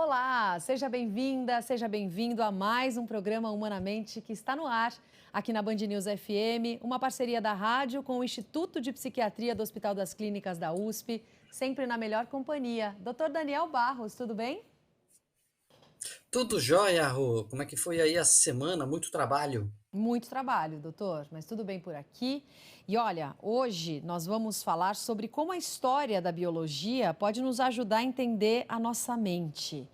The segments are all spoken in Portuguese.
Olá, seja bem-vinda, seja bem-vindo a mais um programa Humanamente que está no ar aqui na Band News FM, uma parceria da rádio com o Instituto de Psiquiatria do Hospital das Clínicas da USP, sempre na melhor companhia. Dr. Daniel Barros, tudo bem? Tudo jóia, Rô? Como é que foi aí a semana? Muito trabalho. Muito trabalho, doutor, mas tudo bem por aqui. E olha, hoje nós vamos falar sobre como a história da biologia pode nos ajudar a entender a nossa mente.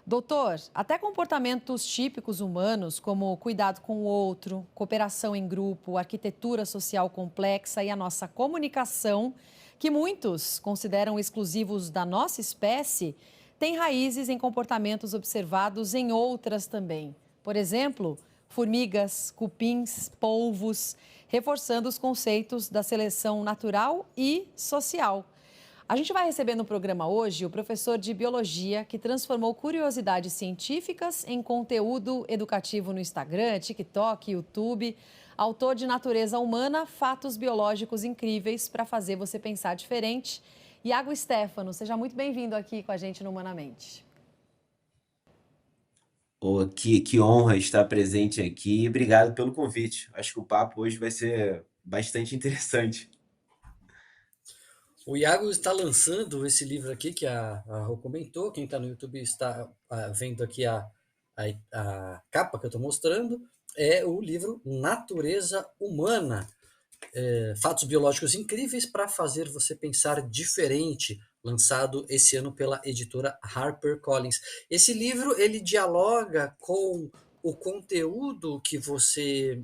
Doutor, até comportamentos típicos humanos, como cuidado com o outro, cooperação em grupo, arquitetura social complexa e a nossa comunicação, que muitos consideram exclusivos da nossa espécie, têm raízes em comportamentos observados em outras também. Por exemplo, formigas, cupins, polvos, reforçando os conceitos da seleção natural e social. A gente vai receber no programa hoje o professor de biologia que transformou curiosidades científicas em conteúdo educativo no Instagram, TikTok, YouTube, autor de Natureza Humana, Fatos Biológicos Incríveis para fazer você pensar diferente. Iago Stefano, seja muito bem-vindo aqui com a gente no Humanamente. Oh, que honra estar presente aqui. Obrigado pelo convite. Acho que o papo hoje vai ser bastante interessante. O Iago está lançando esse livro aqui que a Rô comentou. Quem está no YouTube está vendo aqui a capa que eu estou mostrando. É o livro Natureza Humana, Fatos Biológicos Incríveis para fazer você pensar diferente, lançado esse ano pela editora HarperCollins. Esse livro ele dialoga com o conteúdo que você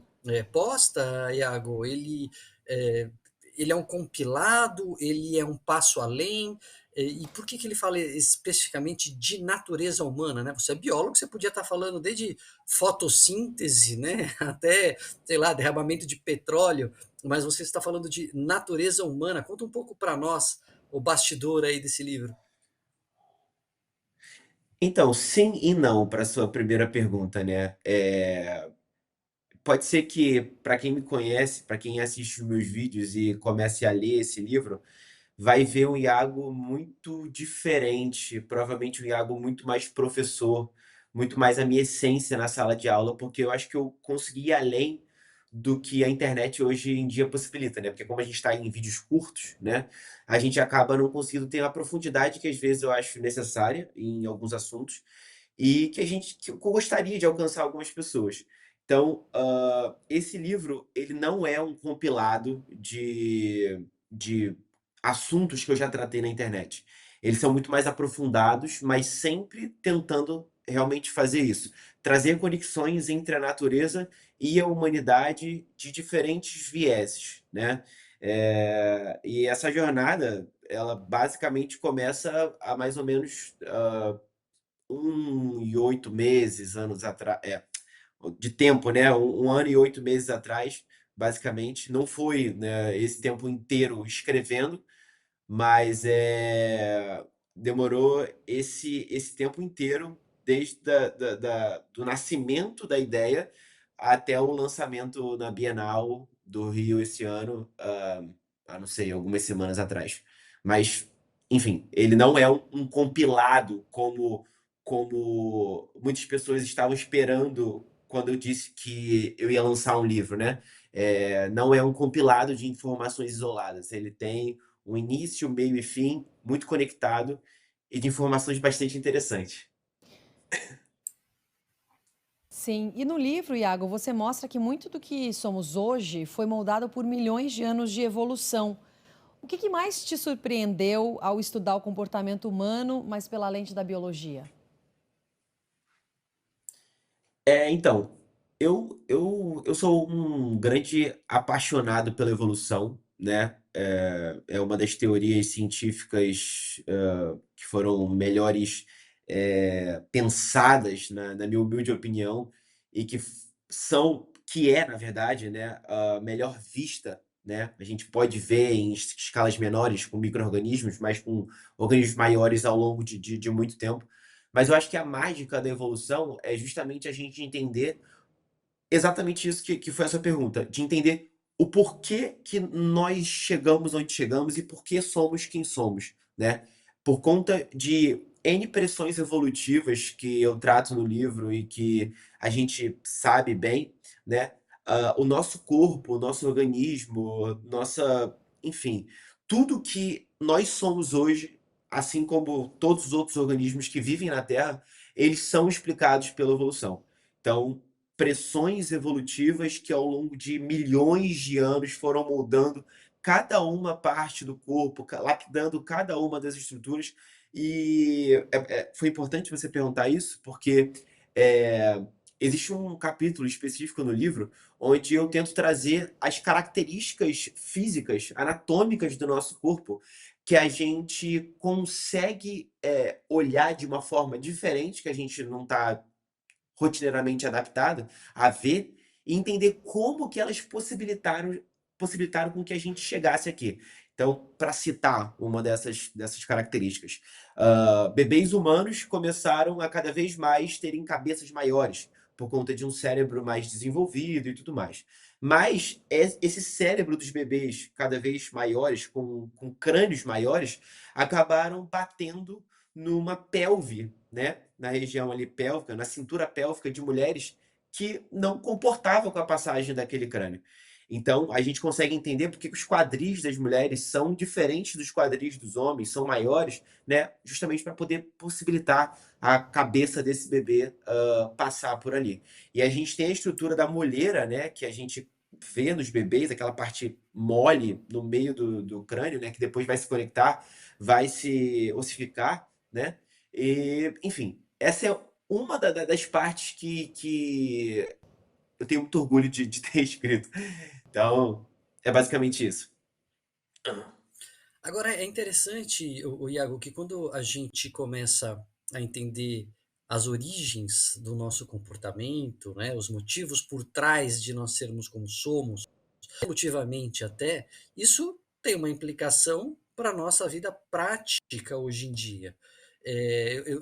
posta, Iago. É, ele é um compilado, ele é um passo além. E por que ele fala especificamente de natureza humana, né? Você é biólogo, você podia estar falando desde fotossíntese, né, até, sei lá, derramamento de petróleo, mas você está falando de natureza humana. Conta um pouco para nós o bastidor aí desse livro. Então, sim e não para sua primeira pergunta, né? Pode ser que, para quem me conhece, para quem assiste os meus vídeos e comece a ler esse livro, vai ver um Iago muito diferente, provavelmente um Iago muito mais professor, muito mais a minha essência na sala de aula, porque eu acho que eu consegui ir além do que a internet hoje em dia possibilita, né? Porque como a gente está em vídeos curtos, né, a gente acaba não conseguindo ter a profundidade que às vezes eu acho necessária em alguns assuntos e que eu gostaria de alcançar algumas pessoas. Então, esse livro, ele não é um compilado de assuntos que eu já tratei na internet. Eles são muito mais aprofundados, mas sempre tentando realmente fazer isso, trazer conexões entre a natureza e a humanidade de diferentes vieses, né. E essa jornada, ela basicamente começa há mais ou menos, 1 e 8 meses, anos atrás, de tempo, né, 1 ano e 8 meses atrás, basicamente. Não foi, né, esse tempo inteiro escrevendo, mas, demorou esse tempo inteiro, desde do nascimento da ideia até o lançamento na Bienal do Rio esse ano, há não sei, algumas semanas atrás. Mas, enfim, ele não é um compilado como muitas pessoas estavam esperando quando eu disse que eu ia lançar um livro, né. Não é um compilado de informações isoladas, ele tem um início, meio e fim, muito conectado e de informações bastante interessantes. Sim, e no livro, Iago, você mostra que muito do que somos hoje foi moldado por milhões de anos de evolução. O que mais te surpreendeu ao estudar o comportamento humano, mas pela lente da biologia? Então, eu sou um grande apaixonado pela evolução, né, é uma das teorias científicas, que foram melhores, pensadas na minha humilde opinião, e que é, na verdade, né, a melhor vista, né. A gente pode ver em escalas menores com micro-organismos, mas com organismos maiores ao longo de muito tempo. Mas eu acho que a mágica da evolução é justamente a gente entender exatamente isso que foi a sua pergunta, de entender o porquê que nós chegamos onde chegamos e por que somos quem somos, né. Por conta de N pressões evolutivas que eu trato no livro e que a gente sabe bem, né? O nosso corpo, o nosso organismo, nossa, enfim, tudo que nós somos hoje, assim como todos os outros organismos que vivem na Terra, eles são explicados pela evolução. Então, pressões evolutivas que ao longo de milhões de anos foram moldando cada uma parte do corpo, lapidando cada uma das estruturas. E foi importante você perguntar isso, porque é, existe um capítulo específico no livro onde eu tento trazer as características físicas, anatômicas do nosso corpo, que a gente consegue olhar de uma forma diferente, que a gente não está rotineiramente adaptado a ver e entender como que elas possibilitaram com que a gente chegasse aqui. Então, para citar uma dessas características, bebês humanos começaram a cada vez mais terem cabeças maiores, por conta de um cérebro mais desenvolvido e tudo mais. Mas esse cérebro dos bebês cada vez maiores, com crânios maiores, acabaram batendo numa pelve, né, na região ali pélvica, na cintura pélvica de mulheres que não comportava com a passagem daquele crânio. Então, a gente consegue entender porque que os quadris das mulheres são diferentes dos quadris dos homens, são maiores, né, justamente para poder possibilitar a cabeça desse bebê passar por ali. E a gente tem a estrutura da moleira, né, que a gente vê nos bebês, aquela parte mole no meio do crânio, né, que depois vai se conectar, vai se ossificar, né? E, enfim, essa é uma das partes que eu tenho muito orgulho de ter escrito. Então, é basicamente isso. Agora, é interessante, o Iago, que quando a gente começa a entender as origens do nosso comportamento, né, os motivos por trás de nós sermos como somos, evolutivamente até, isso tem uma implicação para a nossa vida prática hoje em dia.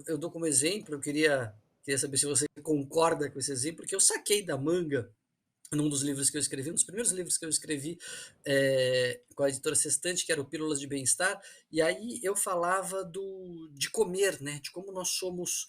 Eu dou como exemplo, queria saber se você concorda com esse exemplo, que eu saquei da manga num dos livros que eu escrevi, um dos primeiros livros que eu escrevi com a editora Sextante, que era o Pílulas de Bem-Estar, e aí eu falava de comer, né, de como nós somos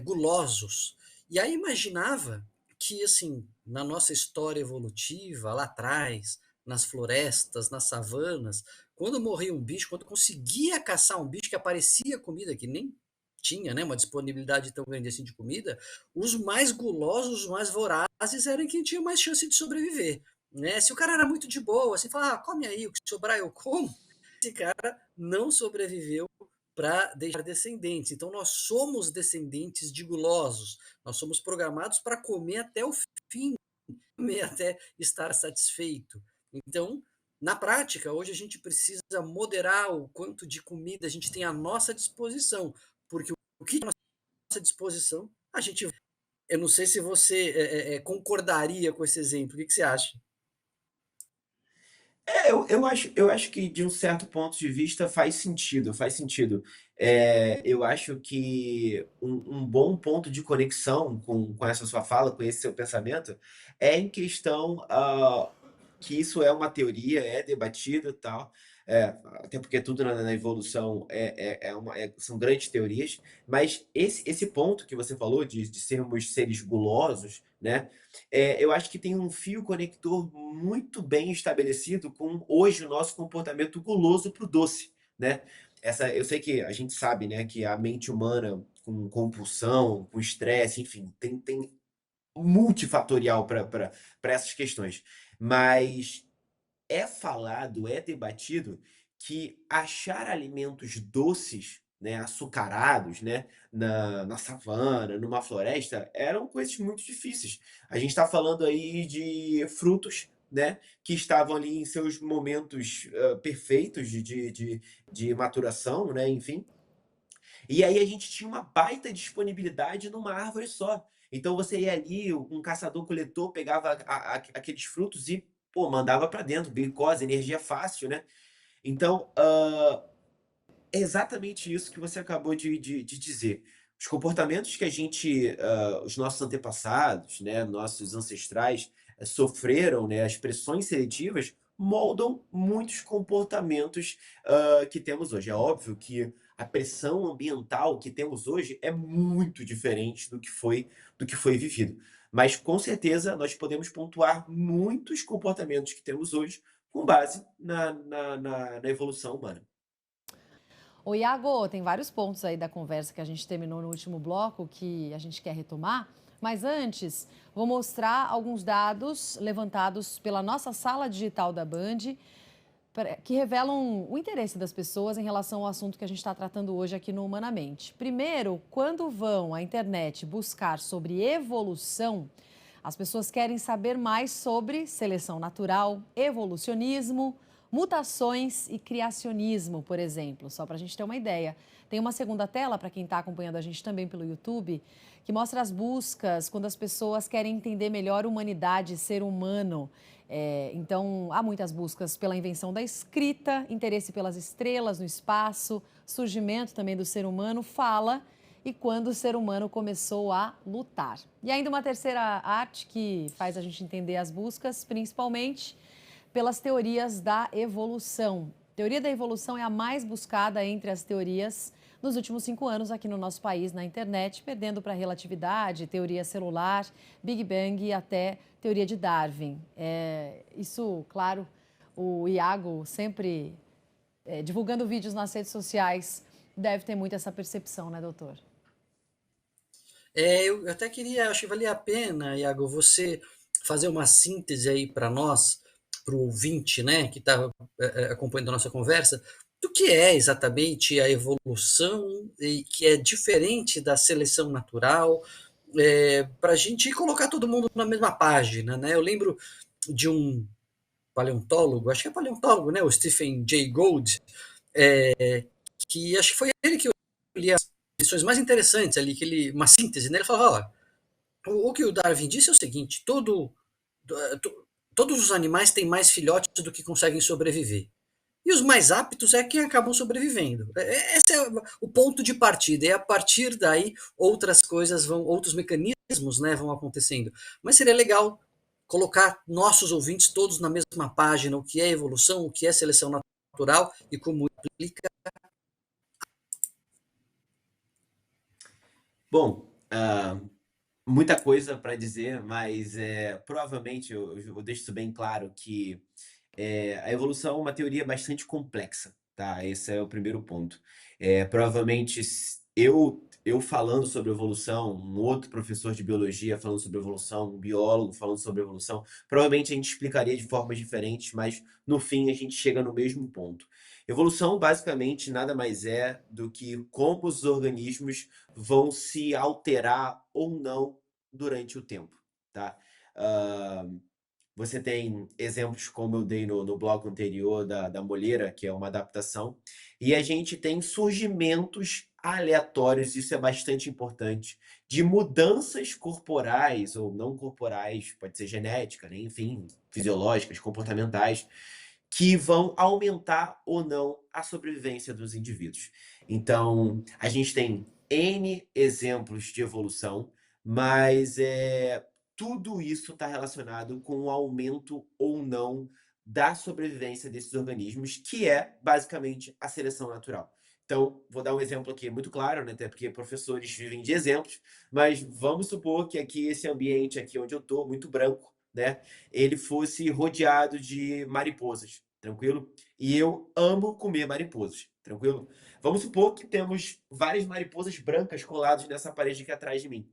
gulosos. E aí imaginava que, assim, na nossa história evolutiva, lá atrás, nas florestas, nas savanas, quando morria um bicho, quando conseguia caçar um bicho que aparecia comida, que nem tinha, né, uma disponibilidade tão grande assim de comida, os mais gulosos, os mais vorazes eram quem tinha mais chance de sobreviver. Né? Se o cara era muito de boa, assim, fala, come aí, o que sobrar eu como, esse cara não sobreviveu para deixar descendentes. Então, nós somos descendentes de gulosos. Nós somos programados para comer até o fim, comer até estar satisfeito. Então, na prática, hoje a gente precisa moderar o quanto de comida a gente tem à nossa disposição, porque o que à nossa disposição, a gente. Eu não sei se você concordaria com esse exemplo. O que você acha? Eu acho que de um certo ponto de vista faz sentido, faz sentido. Eu acho que um bom ponto de conexão com essa sua fala, com esse seu pensamento, é em questão que isso é uma teoria, é debatido e tal, até porque tudo na evolução são grandes teorias, mas esse ponto que você falou de sermos seres gulosos, né? Eu acho que tem um fio conector muito bem estabelecido com hoje o nosso comportamento guloso para o doce, né? Eu sei que a gente sabe, né, que a mente humana com compulsão, com estresse, enfim, tem multifatorial para essas questões. Mas é falado, é debatido que achar alimentos doces, né, açucarados, né, na savana, numa floresta, eram coisas muito difíceis. A gente está falando aí de frutos, né, que estavam ali em seus momentos perfeitos de maturação, né, enfim. E aí a gente tinha uma baita disponibilidade numa árvore só. Então você ia ali, um caçador-coletor pegava aqueles frutos e, pô, mandava para dentro, glicose, energia fácil, né. Então, é exatamente isso que você acabou de dizer. Os comportamentos que os nossos antepassados, né, nossos ancestrais, sofreram, né, as pressões seletivas moldam muitos comportamentos, que temos hoje. É óbvio que a pressão ambiental que temos hoje é muito diferente do que foi vivido. Mas, com certeza, nós podemos pontuar muitos comportamentos que temos hoje com base na evolução humana. Ô, Iago, tem vários pontos aí da conversa que a gente terminou no último bloco que a gente quer retomar, mas antes vou mostrar alguns dados levantados pela nossa sala digital da Band que revelam o interesse das pessoas em relação ao assunto que a gente está tratando hoje aqui no Humanamente. Primeiro, quando vão à internet buscar sobre evolução, as pessoas querem saber mais sobre seleção natural, evolucionismo, mutações e criacionismo, por exemplo, só para a gente ter uma ideia. Tem uma segunda tela, para quem está acompanhando a gente também pelo YouTube, que mostra as buscas quando as pessoas querem entender melhor humanidade, ser humano. Então, há muitas buscas pela invenção da escrita, interesse pelas estrelas no espaço, surgimento também do ser humano, fala e quando o ser humano começou a lutar. E ainda uma terceira arte que faz a gente entender as buscas, principalmente pelas teorias da evolução. A teoria da evolução é a mais buscada entre as teorias nos últimos 5 anos aqui no nosso país, na internet, perdendo para relatividade, teoria celular, Big Bang e até teoria de Darwin. Isso, claro, o Iago sempre divulgando vídeos nas redes sociais deve ter muito essa percepção, né, doutor? Eu até queria, acho que valia a pena, Iago, você fazer uma síntese aí para nós, para o ouvinte, né, que está acompanhando a nossa conversa, do que é exatamente a evolução e que é diferente da seleção natural, para a gente colocar todo mundo na mesma página, né? Eu lembro de um paleontólogo, acho que é paleontólogo, né, o Stephen Jay Gould, que acho que foi ele que eu li as lições mais interessantes ali, que ele, uma síntese, né? Ele falava, ó, o que o Darwin disse é o seguinte, todos os animais têm mais filhotes do que conseguem sobreviver. E os mais aptos é quem acabam sobrevivendo. Esse é o ponto de partida. E a partir daí, outras coisas outros mecanismos, né, vão acontecendo. Mas seria legal colocar nossos ouvintes todos na mesma página, o que é evolução, o que é seleção natural e como implica. Bom, muita coisa para dizer, mas provavelmente eu deixo isso bem claro que a evolução é uma teoria bastante complexa, tá? Esse é o primeiro ponto. Provavelmente eu falando sobre evolução, um outro professor de biologia falando sobre evolução, um biólogo falando sobre evolução, provavelmente a gente explicaria de formas diferentes, mas no fim a gente chega no mesmo ponto. Evolução basicamente nada mais é do que como os organismos vão se alterar ou não durante o tempo, tá? Ah, você tem exemplos, como eu dei no bloco anterior, da moleira, que é uma adaptação, e a gente tem surgimentos aleatórios, isso é bastante importante, de mudanças corporais ou não corporais, pode ser genética, né? Enfim, fisiológicas, comportamentais, que vão aumentar ou não a sobrevivência dos indivíduos. Então, a gente tem N exemplos de evolução, mas tudo isso está relacionado com o aumento ou não da sobrevivência desses organismos, que é basicamente a seleção natural. Então, vou dar um exemplo aqui muito claro, né? Até porque professores vivem de exemplos, mas vamos supor que aqui esse ambiente aqui onde eu estou, muito branco, né? Ele fosse rodeado de mariposas, tranquilo? E eu amo comer mariposas, tranquilo? Vamos supor que temos várias mariposas brancas coladas nessa parede aqui atrás de mim.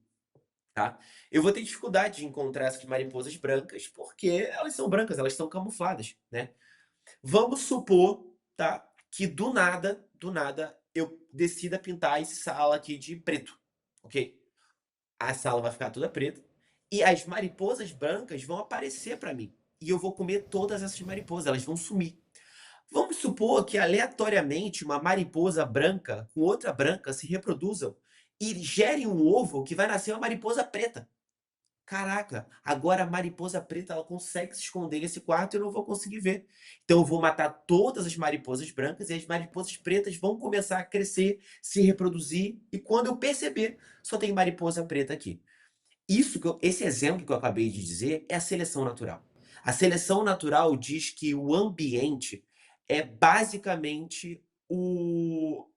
Tá? Eu vou ter dificuldade de encontrar essas mariposas brancas porque elas são brancas, elas estão camufladas, né? Vamos supor, tá, que do nada, eu decida pintar essa sala aqui de preto, ok? A sala vai ficar toda preta e as mariposas brancas vão aparecer para mim e eu vou comer todas essas mariposas, elas vão sumir. Vamos supor que aleatoriamente uma mariposa branca com outra branca se reproduzam e gerem um ovo que vai nascer uma mariposa preta. Caraca, agora a mariposa preta ela consegue se esconder nesse quarto e eu não vou conseguir ver. Então eu vou matar todas as mariposas brancas e as mariposas pretas vão começar a crescer, se reproduzir e quando eu perceber, só tem mariposa preta aqui. Esse exemplo que eu acabei de dizer é a seleção natural. A seleção natural diz que o ambiente é basicamente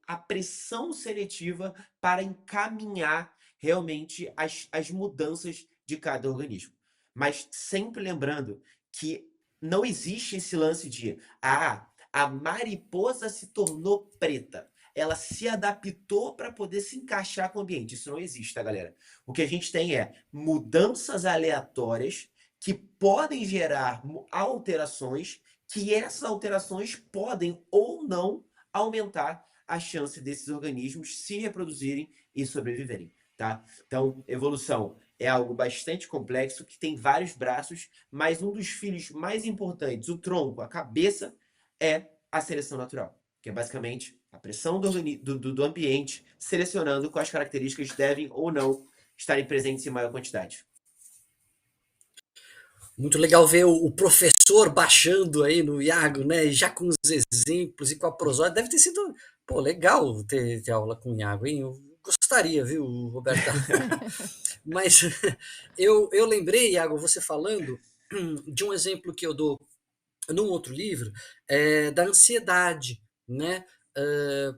a pressão seletiva para encaminhar realmente as mudanças de cada organismo. Mas sempre lembrando que não existe esse lance de, a mariposa se tornou preta. Ela se adaptou para poder se encaixar com o ambiente. Isso não existe, tá, galera? O que a gente tem é mudanças aleatórias que podem gerar alterações, que essas alterações podem ou não aumentar a chance desses organismos se reproduzirem e sobreviverem, tá? Então, evolução é algo bastante complexo, que tem vários braços, mas um dos filhos mais importantes, o tronco, a cabeça, é a seleção natural, que é basicamente a pressão do ambiente selecionando quais características devem ou não estarem presentes em maior quantidade. Muito legal ver o professor baixando aí no Iago, né? Já com os exemplos e com a prosódia. Deve ter sido, pô, legal ter aula com o Iago, hein? Eu gostaria, viu, Roberta? Mas eu lembrei, Iago, você falando de um exemplo que eu dou num outro livro, da ansiedade, né?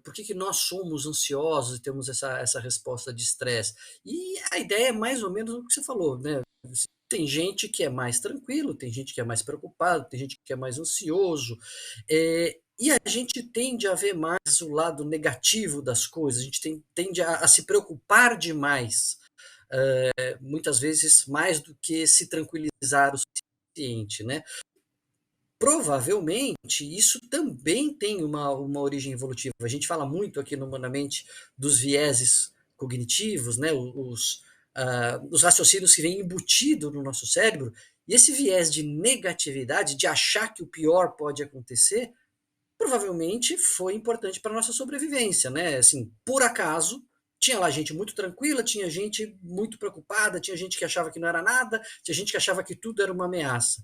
Por que nós somos ansiosos e temos essa resposta de estresse? E a ideia é mais ou menos o que você falou, né? Tem gente que é mais tranquilo, tem gente que é mais preocupado, tem gente que é mais ansioso, e a gente tende a ver mais o lado negativo das coisas, a gente tende a se preocupar demais, muitas vezes mais do que se tranquilizar o suficiente, né? Provavelmente isso também tem uma origem evolutiva. A gente fala muito aqui no Humanamente dos vieses cognitivos, né? Os raciocínios que vêm embutidos no nosso cérebro, e esse viés de negatividade, de achar que o pior pode acontecer, provavelmente foi importante para a nossa sobrevivência, né? Assim, por acaso, tinha lá gente muito tranquila, tinha gente muito preocupada, tinha gente que achava que não era nada, tinha gente que achava que tudo era uma ameaça.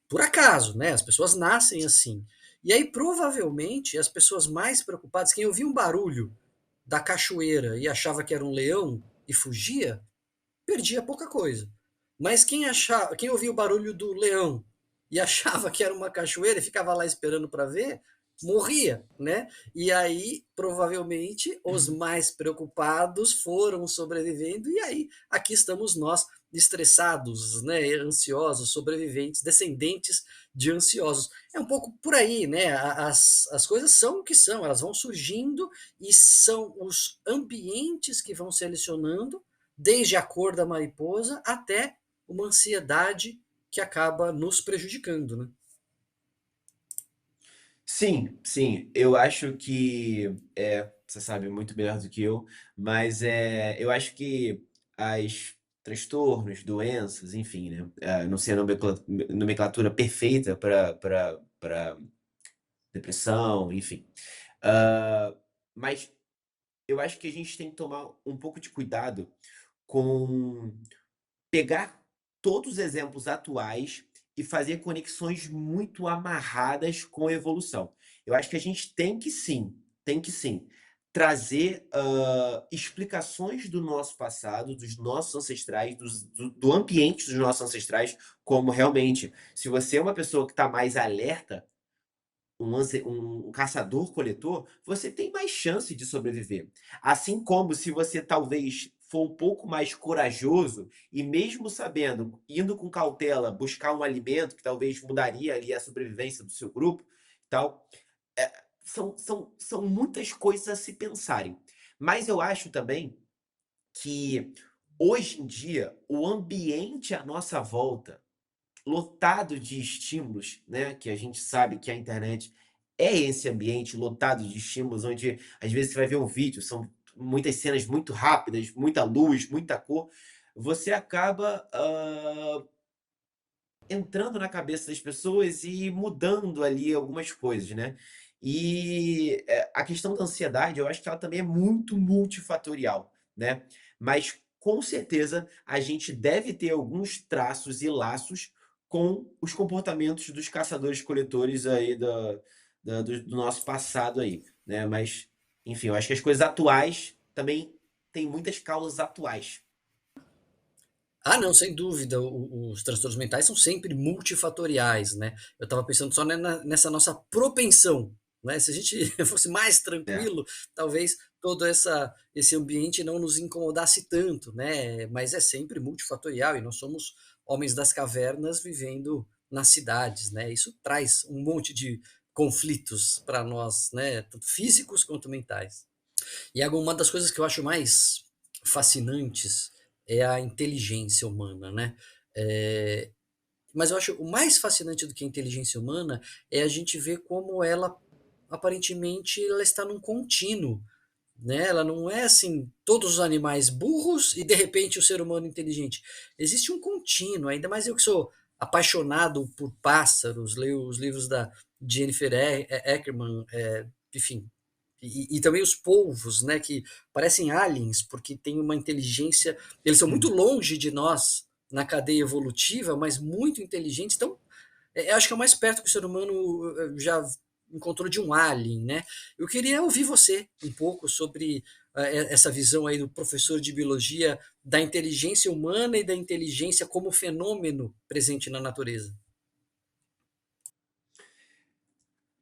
Por acaso, né? As pessoas nascem assim. E aí, provavelmente, as pessoas mais preocupadas, quem ouvia um barulho da cachoeira e achava que era um leão e fugia, perdia pouca coisa. Mas quem ouvia o barulho do leão e achava que era uma cachoeira e ficava lá esperando para ver, morria, né? E aí, provavelmente, os mais preocupados foram sobrevivendo, e aí aqui estamos nós, estressados, né, ansiosos, sobreviventes, descendentes de ansiosos. É um pouco por aí, né? As coisas são o que são, elas vão surgindo e são os ambientes que vão selecionando, desde a cor da mariposa até uma ansiedade que acaba nos prejudicando, né? Sim, sim, eu acho que, você sabe muito melhor do que eu, mas eu acho que as transtornos, doenças, enfim, né, não sei a nomenclatura perfeita para depressão, enfim. Ah, mas eu acho que a gente tem que tomar um pouco de cuidado com pegar todos os exemplos atuais e fazer conexões muito amarradas com a evolução. Eu acho que a gente tem que sim, trazer, explicações do nosso passado, dos nossos ancestrais, do ambiente dos nossos ancestrais, como realmente, se você é uma pessoa que está mais alerta, um caçador-coletor, você tem mais chance de sobreviver. Assim como se você talvez for um pouco mais corajoso e mesmo sabendo, indo com cautela, buscar um alimento que talvez mudaria ali a sobrevivência do seu grupo, tal, são muitas coisas a se pensarem. Mas eu acho também que hoje em dia o ambiente à nossa volta lotado de estímulos, né, que a gente sabe que a internet é esse ambiente lotado de estímulos, onde às vezes você vai ver um vídeo, são muitas cenas muito rápidas, muita luz, muita cor, você acaba, entrando na cabeça das pessoas e mudando ali algumas coisas, né. E, a questão da ansiedade, eu acho que ela também é muito multifatorial, né, mas com certeza a gente deve ter alguns traços e laços com os comportamentos dos caçadores-coletores aí do nosso passado aí, né, mas, enfim, eu acho que as coisas atuais também têm muitas causas atuais. Ah, não, sem dúvida, os transtornos mentais são sempre multifatoriais, né? Eu estava pensando só nessa nossa propensão né? Se a gente fosse mais É. tranquilo, talvez todo esse ambiente não nos incomodasse tanto, né? Mas é sempre multifatorial e nós somos homens das cavernas vivendo nas cidades, né? Isso traz um monte de conflitos para nós, né? Tanto físicos quanto mentais. E uma das coisas que eu acho mais fascinantes é a inteligência humana, né? Eh, mas eu acho o mais fascinante do que a inteligência humana é a gente ver como ela, aparentemente, ela está num contínuo, né? Ela não é assim, todos os animais burros e de repente o ser humano inteligente. Existe um contínuo, ainda mais eu que sou apaixonado por pássaros, leio os livros da Jennifer Eckerman, enfim, e também os polvos, né, que parecem aliens, porque têm uma inteligência, eles são muito Hum. longe de nós na cadeia evolutiva, mas muito inteligentes. Então, eu acho que é o mais perto que o ser humano já encontrou de um alien, né? Eu queria ouvir você um pouco sobre essa visão aí do professor de biologia da inteligência humana e da inteligência como fenômeno presente na natureza.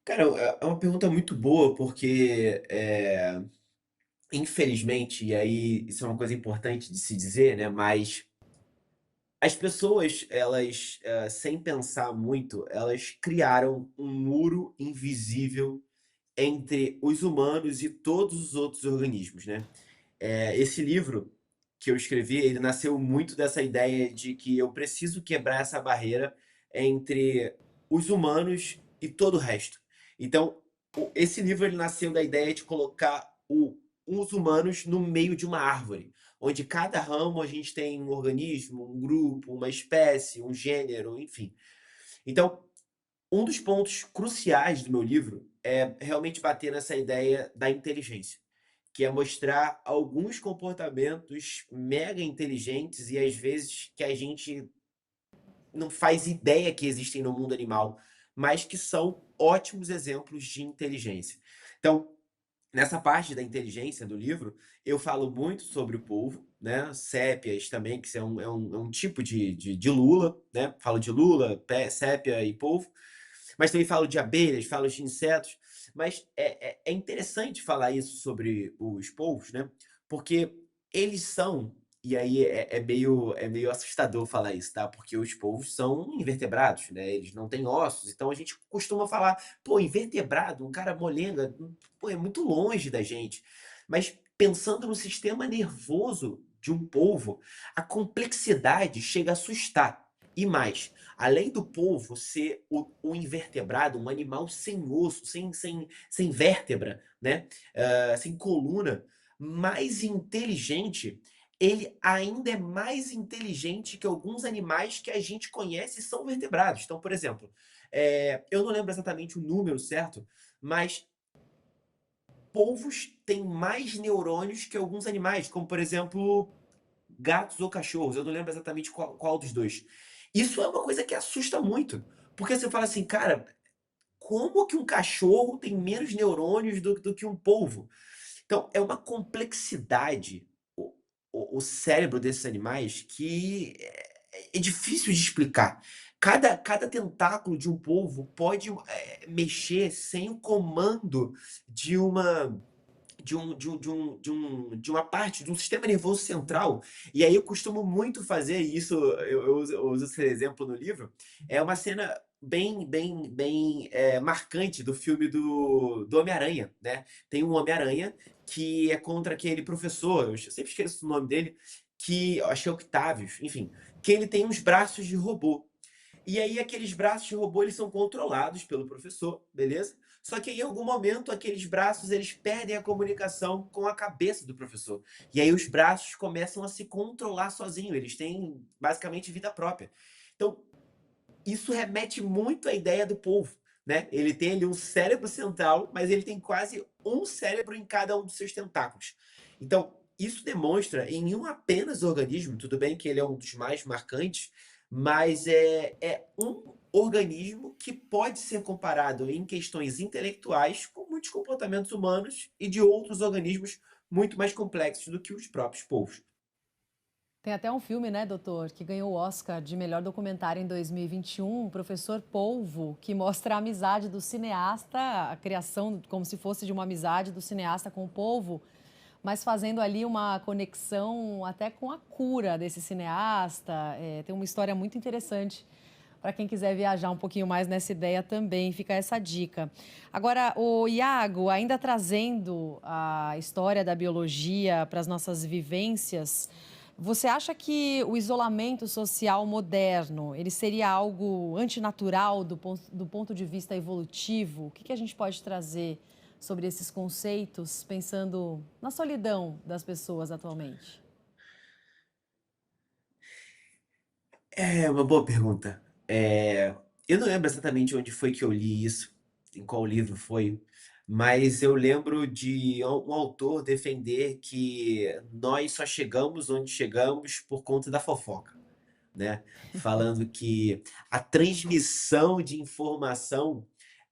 Cara, é uma pergunta muito boa, porque, infelizmente, e aí isso é uma coisa importante de se dizer, né, mas as pessoas, elas, sem pensar muito, elas criaram um muro invisível entre os humanos e todos os outros organismos, né. Esse livro que eu escrevi, ele nasceu muito dessa ideia de que eu preciso quebrar essa barreira entre os humanos e todo o resto. Então, esse livro ele nasceu da ideia de colocar os humanos no meio de uma árvore, onde cada ramo a gente tem um organismo, um grupo, uma espécie, um gênero, enfim. Então, um dos pontos cruciais do meu livro é realmente bater nessa ideia da inteligência, que é mostrar alguns comportamentos mega inteligentes e às vezes que a gente não faz ideia que existem no mundo animal, mas que são ótimos exemplos de inteligência. Então, nessa parte da inteligência do livro, eu falo muito sobre o polvo, né, sépias também, que é um tipo de lula, né, falo de lula, sépia e polvo, mas também falo de abelhas, falo de insetos, mas é interessante falar isso sobre os polvos, né, porque eles são, e aí é meio assustador falar isso, tá, porque os polvos são invertebrados, né, eles não têm ossos, então a gente costuma falar: "Pô, invertebrado, um cara molenga, pô, é muito longe da gente". Mas pensando no sistema nervoso de um polvo, a complexidade chega a assustar. E mais, além do polvo ser o invertebrado, um animal sem osso, sem vértebra, né, sem coluna, mais inteligente, ele ainda é mais inteligente que alguns animais que a gente conhece e são vertebrados. Então, por exemplo, eu não lembro exatamente o número certo, mas polvos têm mais neurônios que alguns animais, como por exemplo, gatos ou cachorros, eu não lembro exatamente qual dos 2. Isso é uma coisa que assusta muito, porque você fala assim: "Cara, como que um cachorro tem menos neurônios do que um polvo?". Então, é uma complexidade o cérebro desses animais que é difícil de explicar. Cada tentáculo de um polvo pode, mexer sem o comando de uma de uma parte, de um sistema nervoso central. E aí eu costumo muito fazer isso, eu uso esse exemplo no livro, é uma cena bem, marcante do filme do Homem-Aranha, né. Tem um Homem-Aranha que é contra aquele professor, eu sempre esqueço o nome dele, que acho que é Octavius, enfim, que ele tem uns braços de robô. E aí aqueles braços de robô, eles são controlados pelo professor, beleza? Só que em algum momento aqueles braços, eles perdem a comunicação com a cabeça do professor. E aí os braços começam a se controlar sozinho, eles têm basicamente vida própria. Então, isso remete muito à ideia do polvo, né? Ele tem ali um cérebro central, mas ele tem quase um cérebro em cada um dos seus tentáculos. Então, isso demonstra em um apenas organismo, tudo bem que ele é um dos mais marcantes, mas é um organismo que pode ser comparado em questões intelectuais com muitos comportamentos humanos e de outros organismos muito mais complexos do que os próprios polvos. Tem até um filme, né, doutor, que ganhou o Oscar de melhor documentário em 2021, o Professor Polvo, que mostra a amizade do cineasta, a criação como se fosse de uma amizade do cineasta com o polvo, mas fazendo ali uma conexão até com a cura desse cineasta. Tem uma história muito interessante para quem quiser viajar um pouquinho mais nessa ideia também, fica essa dica. Agora, o Iago, ainda trazendo a história da biologia para as nossas vivências, você acha que o isolamento social moderno, ele seria algo antinatural do ponto de vista evolutivo? O que a gente pode trazer sobre esses conceitos, pensando na solidão das pessoas atualmente? É uma boa pergunta. Eu não lembro exatamente onde foi que eu li isso, em qual livro foi, mas eu lembro de um autor defender que nós só chegamos onde chegamos por conta da fofoca, né? Falando que a transmissão de informação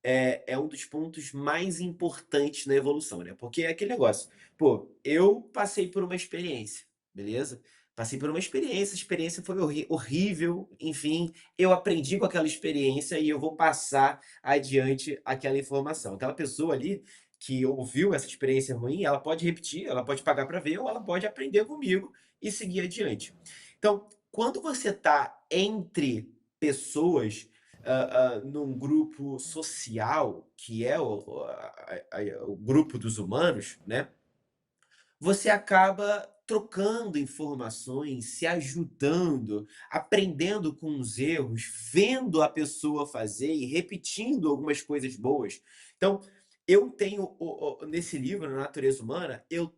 é um dos pontos mais importantes na evolução, né? Porque é aquele negócio, pô, eu passei por uma experiência, beleza? Passei por uma experiência, a experiência foi horrível, enfim, eu aprendi com aquela experiência e eu vou passar adiante aquela informação. Aquela pessoa ali que ouviu essa experiência ruim, ela pode repetir, ela pode pagar para ver, ou ela pode aprender comigo e seguir adiante. Então, quando você está entre pessoas, num grupo social, que é o grupo dos humanos, né, você acaba trocando informações, se ajudando, aprendendo com os erros, vendo a pessoa fazer e repetindo algumas coisas boas. Então, eu tenho nesse livro, Na Natureza Humana, eu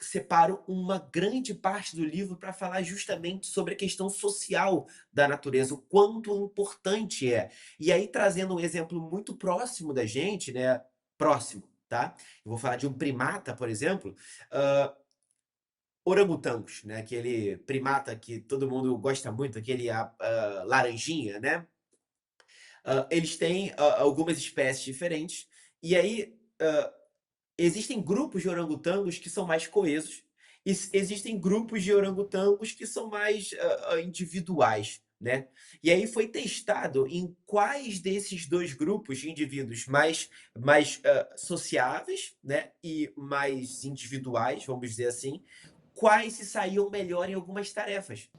separo uma grande parte do livro para falar justamente sobre a questão social da natureza, o quanto importante é. E aí, trazendo um exemplo muito próximo da gente, né? Próximo, tá? Eu vou falar de um primata, por exemplo, hã, orangotangos, né, aquele primata que todo mundo gosta muito, aquele laranjinha, né. Eles têm, algumas espécies diferentes, e aí, existem grupos de orangotangos que são mais coesos, e existem grupos de orangotangos que são mais, individuais, né. E aí foi testado em quais desses 2 grupos de indivíduos mais sociáveis, né, e mais individuais, vamos dizer assim, quais se saíam melhor em algumas tarefas.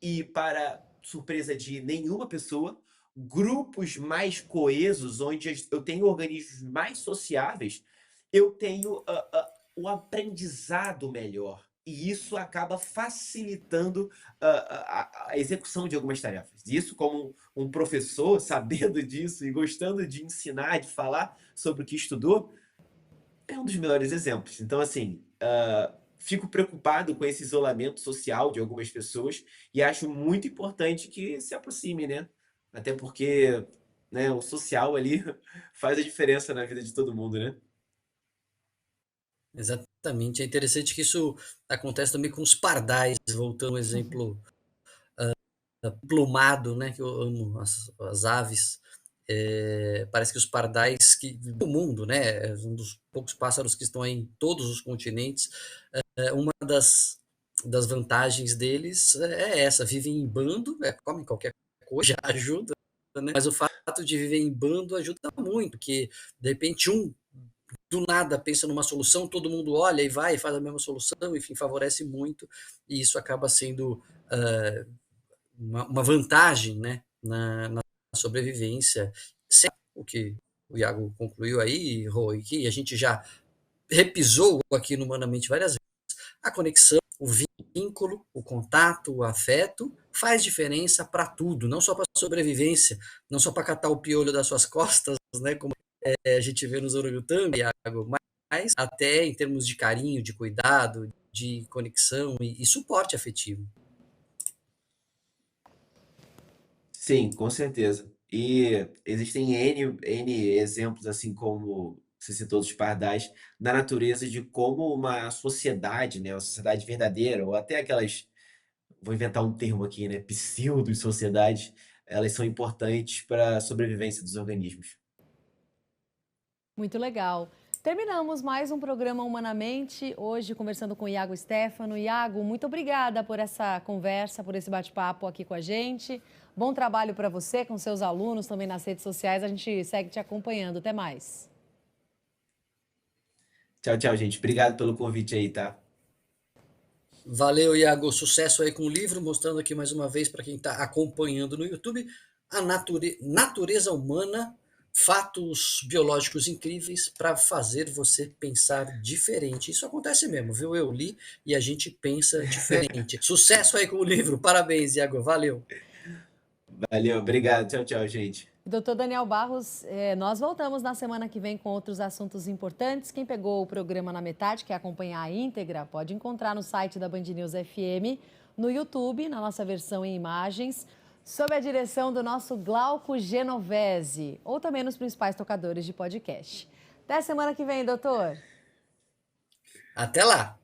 E, para surpresa de nenhuma pessoa, grupos mais coesos, onde eu tenho organismos mais sociáveis, eu tenho um aprendizado melhor. E isso acaba facilitando a execução de algumas tarefas. Isso, como um professor, sabendo disso e gostando de ensinar, de falar sobre o que estudou, é um dos melhores exemplos. Então, assim, fico preocupado com esse isolamento social de algumas pessoas e acho muito importante que se aproxime, né? Até porque, né, o social ali faz a diferença na vida de todo mundo, né? Exatamente. É interessante que isso acontece também com os pardais, voltando ao exemplo plumado, né, que eu amo as aves. Parece que os pardais do mundo, né, é um dos poucos pássaros que estão aí em todos os continentes. Uma das vantagens deles é essa, vivem em bando, comem qualquer coisa, já ajuda, né? Mas o fato de viver em bando ajuda muito, porque de repente um do nada pensa numa solução, todo mundo olha e vai e faz a mesma solução, enfim, favorece muito, e isso acaba sendo uma vantagem, né, na sobrevivência. O que o Iago concluiu aí, Rô, e que a gente já repisou aqui no Humanamente várias vezes, a conexão, o vínculo, o contato, o afeto faz diferença para tudo, não só para sobrevivência, não só para catar o piolho das suas costas, né, como a gente vê nos orangotangos, Iago, mas até em termos de carinho, de cuidado, de conexão e suporte afetivo. Sim, com certeza. E existem N exemplos, assim como você citou dos pardais, na natureza de como uma sociedade, né, uma sociedade verdadeira, ou até aquelas, vou inventar um termo aqui, né, pseudo-sociedades, elas são importantes para a sobrevivência dos organismos. Muito legal. Terminamos mais um programa Humanamente, hoje conversando com o Iago Stefano. Iago, muito obrigada por essa conversa, por esse bate-papo aqui com a gente. Bom trabalho para você, com seus alunos também nas redes sociais. A gente segue te acompanhando. Até mais. Tchau, tchau, gente. Obrigado pelo convite aí, tá? Valeu, Iago. Sucesso aí com o livro, mostrando aqui mais uma vez para quem está acompanhando no YouTube a natureza humana, fatos biológicos incríveis para fazer você pensar diferente. Isso acontece mesmo, viu? Eu li e a gente pensa diferente. Sucesso aí com o livro. Parabéns, Iago. Valeu. Valeu, obrigado. Tchau, tchau, gente. Doutor Daniel Barros, nós voltamos na semana que vem com outros assuntos importantes. Quem pegou o programa na metade, quer acompanhar a íntegra, pode encontrar no site da Band News FM, no YouTube, na nossa versão em imagens, sob a direção do nosso Glauco Genovese, ou também nos principais tocadores de podcast. Até a semana que vem, doutor. Até lá.